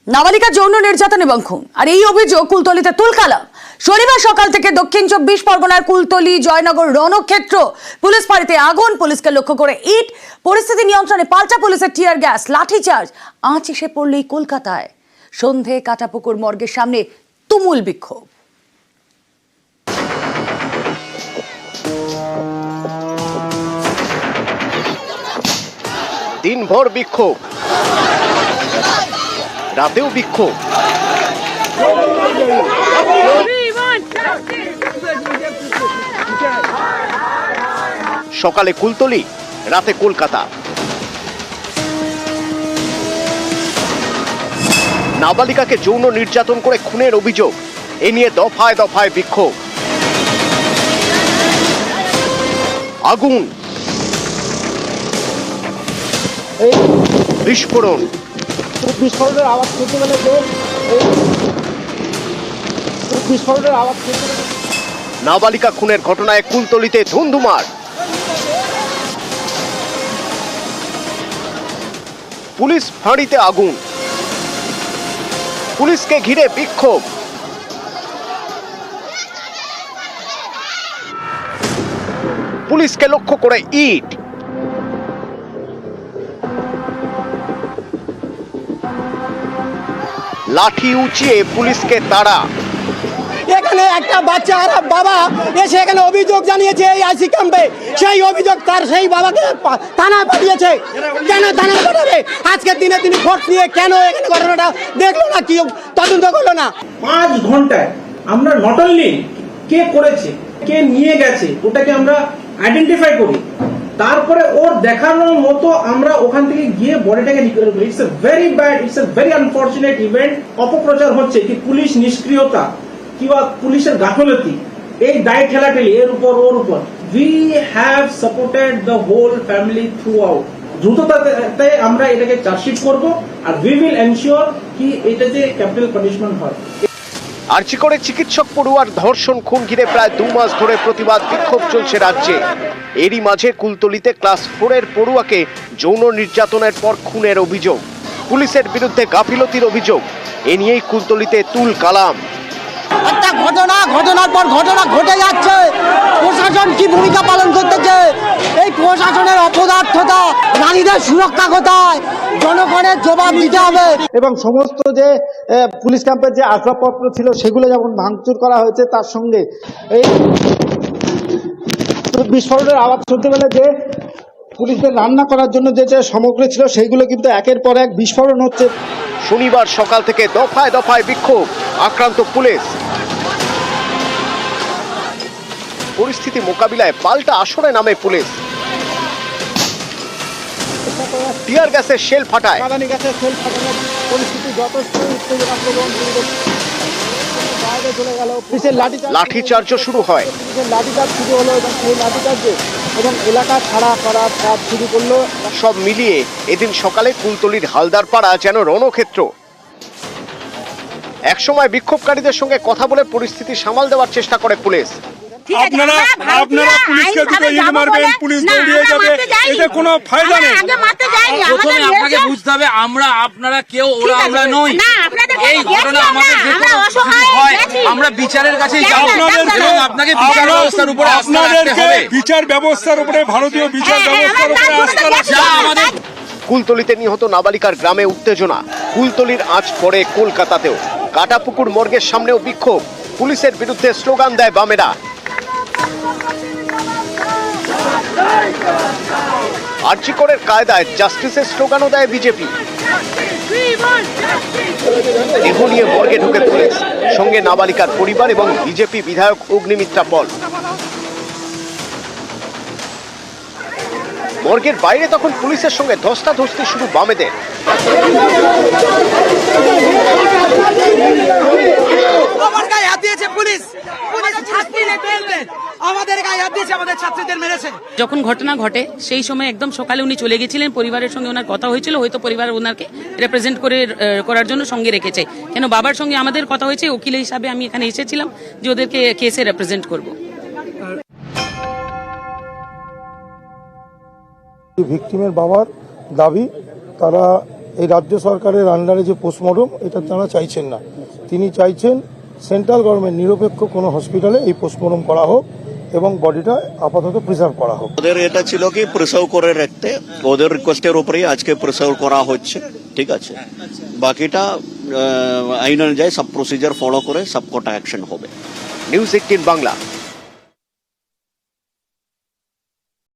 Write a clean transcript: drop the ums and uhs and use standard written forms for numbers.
নাবালিকা যৌন নির্যাতন এবং খুন আর এই অভিযোগ কুলতলিতে তুলকালাম। শনিবার সকাল থেকে দক্ষিণ 24 পরগনার কুলতলি জয়নগর রণক্ষেত্র পুলিশ ফাঁড়িতে আগুন, পুলিশকে লক্ষ্য করে ইট, পরিস্থিতি নিয়ন্ত্রণে পাল্টা পুলিশের টিয়ার গ্যাস, লাঠিচার্জ। আঁচ এসে পড়লেই কলকাতায় সন্ধে কাটাপুকুর মর্গের সামনে তুমুল বিক্ষোভ। দিনভর বিক্ষোভ, রাতেও বিক্ষোভ। সকালে কুলতলি, রাতে কলকাতা। নাবালিকাকে যৌন নির্যাতন করে খুনের অভিযোগ, এ নিয়ে দফায় দফায় বিক্ষোভ। আগুন, বিস্ফোরণ, বিস্ফোরণের আওয়াজ শুনতে পেলে বিস্ফোরণের আওয়াজ শুনতে পেলে নাবালিকা খুনের ঘটনায় কুলতলিতে ধুন্ধুমার। পুলিশ ফাঁড়িতে আগুন, পুলিশকে ঘিরে বিক্ষোভ। পুলিশকে লক্ষ্য করে ইট। লাঠি উঁচিয়ে পুলিশকে তাড়া। এখানে একটা বাচ্চা আর বাবা এসে এখানে অভিযোগ জানিয়েছে এই আইসি ক্যাম্পে। সেই অভিযোগ তার সেই বাবাকে থানায় পাঠিয়েছে। কেন থানায় পাঠাবে? আজকের দিনে তিনি ফোর্স নিয়ে কেন এখানে ঘটনাটা দেখলো না, কি তদন্ত করলো না? 5 ঘন্টায় আমরা নট অনলি কে করেছে, কে নিয়ে গেছে, ওটাকে আমরা আইডেন্টিফাই করি, তারপরে ওর দেখানোর মতো আমরা ওখান থেকে গিয়ে বডিটাকে রিকভার করি। It's a very bad, it's a very unfortunate event. অপপ্রচার হচ্ছে কি পুলিশ নিষ্ক্রিয়তা কিংবা পুলিশের গাফলতি, এই দায় ঠেলাঠেলি এর উপর ওর উপর। We have supported the whole family through. দ্রুততাতে আমরা এটাকে চার্জশিট করব আর উই উইল এনশিওর কি এটা যে ক্যাপিটাল পানিশমেন্ট হয়। আরজিকরে চিকিৎসক পড়ুয়ার ধর্ষণ খুন ঘিরে প্রায় 2 মাস ধরে প্রতিবাদ বিক্ষোভ চলছে রাজ্যে। এরই মাঝে কুলতলিতে ক্লাস 4 এর পড়ুয়াকে যৌন নির্যাতনের পর খুনের অভিযোগ, পুলিশের বিরুদ্ধে গাফিলতির অভিযোগ। এ নিয়েই কুলতলিতে তুল কালাম। একটা ঘটনার পর ঘটনা ঘটে যাচ্ছে। প্রশাসন কি ভূমিকা পালন করতেছে? এই প্রশাসনের অপদার্থতা, নারীদের সুরক্ষা কোথায়? জনগণের জবাব দিতে হবে। এবং সমস্ত যে পুলিশ ক্যাম্পের যে আসবাবপত্র ছিল সেগুলো যেমন ভাঙচুর করা হয়েছে, তার সঙ্গে এই বিস্ফোরণের আওয়াজ শুনতে পেলে যে পুলিশদের রান্না করার জন্য যে সামগ্রী ছিল সেইগুলো কিন্তু একের পর এক বিস্ফোরণ হচ্ছে। শনিবার সকাল থেকে দফায় দফায় বিক্ষোভ, আক্রান্ত পুলিশ। পরিস্থিতি মোকাবিলায় পাল্টা আসরে নামে পুলিশ। টিয়ার গ্যাসের শেল ফাটায়। পরিস্থিতি যথেষ্ট উত্তেজনাপ্রবণ, বাইরে চলে গেল। পুলিশের লাঠিচার্জও শুরু হয়। লাঠিচার্জ শুরু হলো এবং সেই লাঠিচার্জে এবং এলাকা ছাড়া করার কাজ শুরু করলো। সব মিলিয়ে এদিন সকালে কুলতলির হালদারপাড়া যেন রণক্ষেত্র। একসময় বিক্ষোভকারীদের সঙ্গে কথা বলে পরিস্থিতি সামাল দেওয়ার চেষ্টা করে পুলিশ। আপনারা পুলিশকে দুটো ইট মারবেন, পুলিশ দৌড়িয়ে যাবে, এতে কোনো ফায়দা নেই। প্রথমে আপনাকে বুঝতে হবে আমরা আপনারা কেউ ওরা আমরা নই। এই ঘটনা আমাদের যে কোনো হয় আমরা বিচারের কাছেই যাব এবং আপনাকে বিচার ব্যবস্থার উপরে আস্থা রাখতে হবে। বিচার ব্যবস্থার উপরে, ভারতীয় বিচার ব্যবস্থার উপরে আস্থা রাখতে হবে। কুলতলিতে নিহত নাবালিকার গ্রামে উত্তেজনা, কুলতলির আঁচ পড়ে কলকাতাতেও। কাটাপুকুর মর্গের সামনেও বিক্ষোভ, পুলিশের বিরুদ্ধে স্লোগান দেয় বামেরা। আরজিকরের কায়দায় জাস্টিসের স্লোগানও দেয় বিজেপি। দেহ নিয়ে মর্গে ঢুকে পুলিশ, সঙ্গে নাবালিকার পরিবার এবং বিজেপি বিধায়ক অগ্নিমিত্রা পল। মর্গের বাইরে তখন পুলিশের সঙ্গে ধস্তাধস্তি শুরু বামেদের। আমার গায়ে হাত দিয়েছে পুলিশ, আমাদের গায়ে হাত দিয়েছে, আমাদের ছাত্রীদের মেরেছে। যখন ঘটনা ঘটে সেই সময় একদম সকালে উনি চলে গেছিলেন, পরিবারের সঙ্গে ওনার কথা হয়েছিল, হয়তো পরিবার ওনাকে রিপ্রেজেন্ট করার জন্য সঙ্গে রেখেছে। কেন বাবার সঙ্গে আমাদের কথা হয়েছে, উকিল হিসাবে আমি এখানে এসেছিলাম যে ওদেরকে কেসে রিপ্রেজেন্ট করব। ভিকটিমের বাবার দাবি তারা এই রাজ্য সরকারের আন্ডারে যে পোস্টমর্টম এটা তারা চাইছেন না। তিনি চাইছেন সেন্ট্রাল গভর্নমেন্ট নিরপেক্ষ কোনো হসপিটালে এই পোস্টমর্টম করা হোক এবং বডিটা আপাতত প্রিজার্ভ করা হোক। ওদের এটা ছিল কি প্রিসার্ভ করে রাখতে, ওদের রিকোয়েস্টের উপরেই আজকে প্রিসার্ভ করা হচ্ছে, ঠিক আছে। বাকিটা আইন অনুযায়ী সব প্রসিজার ফলো করে সবকটা অ্যাকশন হবে। নিউজ 18 বাংলা।